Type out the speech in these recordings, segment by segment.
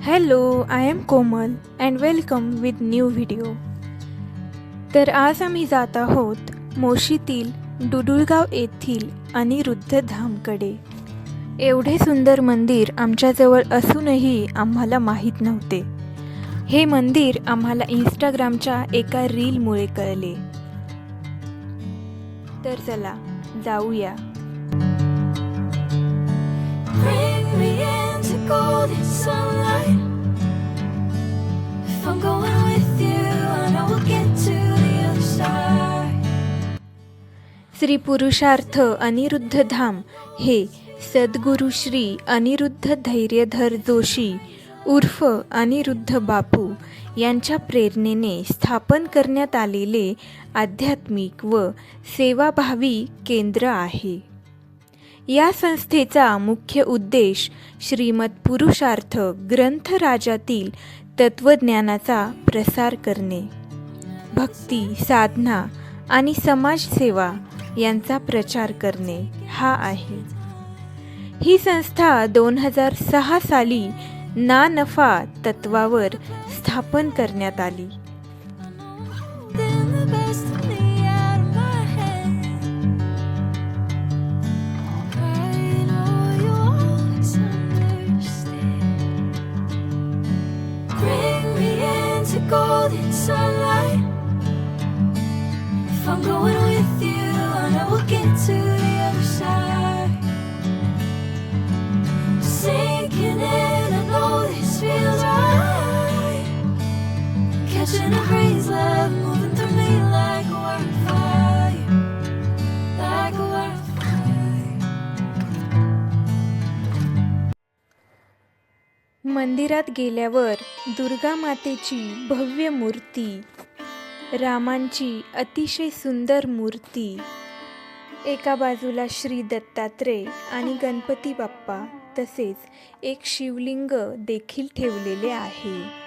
Hello, I am Komal and welcome with new video. तर आज आम्ही जात आहोत मोशीतील डुडुळगाव येथील अनिरुद्ध धामकडे. एवढे सुंदर मंदिर आमच्याजवळ असूनही आम्हाला माहीत नव्हते. हे मंदिर आम्हाला इंस्टाग्रामच्या एका रीलमुळे कळले. तर चला जाऊया. Bring me into golden sunlight. If I'm going with you, I know we'll get to the other side. Shri पुरुषार्थ अनिरुद्ध धाम हे सद्गुरू श्री अनिरुद्ध धैर्यधर जोशी उर्फ अनिरुद्ध बापू यांच्या प्रेरणेने स्थापन करण्यात आलेले आध्यात्मिक व सेवाभावी केंद्र आहे. या संस्थेचा मुख्य उद्देश श्रीमद पुरुषार्थ ग्रंथराजातील तत्त्वज्ञानाचा प्रसार करणे, भक्ती, साधना आणि समाजसेवा यांचा प्रचार करणे हा आहे. ही संस्था 2006 साली ना नफा तत्वावर स्थापन करण्यात आली. Then the best of me out of my head. I know you always understand. Bring me into golden sunlight. If I'm going with you, I know we'll get to the other side. Sinking in, I know this feels right. Catching a breeze, love moving through me like a wildfire, like a wildfire. मंदिरात गेल्यावर दुर्गा मातेची भव्य मूर्ती, रामांची अतिशय सुंदर मूर्ती, एका बाजूला श्री दत्तात्रेय आणि गणपती बाप्पा तसेच एक शिवलिंग देखील ठेवलेले आहे.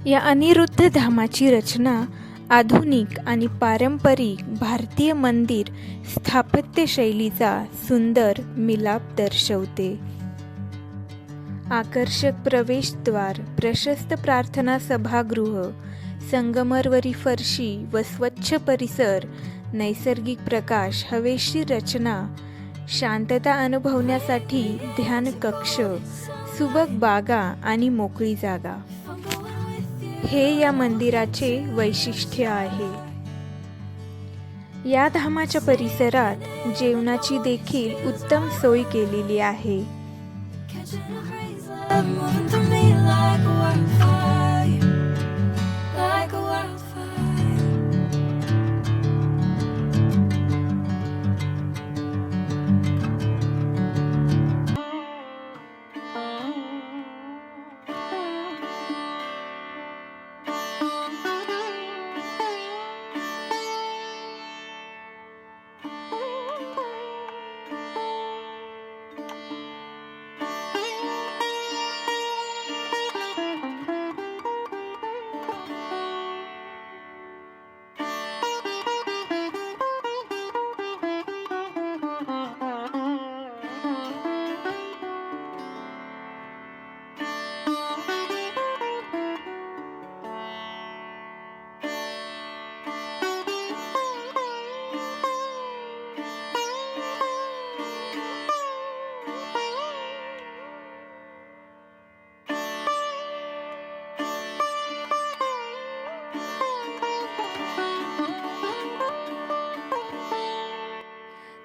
या अनिरुद्ध धामाची रचना आधुनिक आणि पारंपरिक भारतीय मंदिर स्थापत्यशैलीचा सुंदर मिलाप दर्शवते. आकर्षक प्रवेशद्वार, प्रशस्त प्रार्थना सभागृह, संगमरवरी फरशी व स्वच्छ परिसर, नैसर्गिक प्रकाश, हवेशीर रचना, शांतता अनुभवण्यासाठी ध्यान कक्ष, सुबक बागा आणि मोकळी जागा. हे या मंदिराचे वैशिष्ट्य आहे. या धामाच्या परिसरात जेवणाची देखील उत्तम सोय केलेली आहे. Catching a breeze, love moving through me like a wildfire, like a wildfire.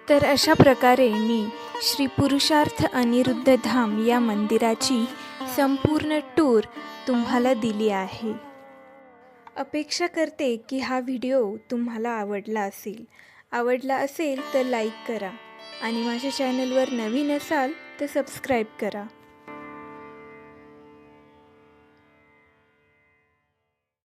तर अशा प्रकारे मी श्री पुरुषार्थ अनिरुद्ध धाम या मंदिराची संपूर्ण टूर तुम्हाला दिली आहे. अपेक्षा करते की हा व्हिडिओ तुम्हाला आवडला असेल तर लाईक करा आणि माझ्या चॅनलवर नवीन असाल तर सबस्क्राईब करा.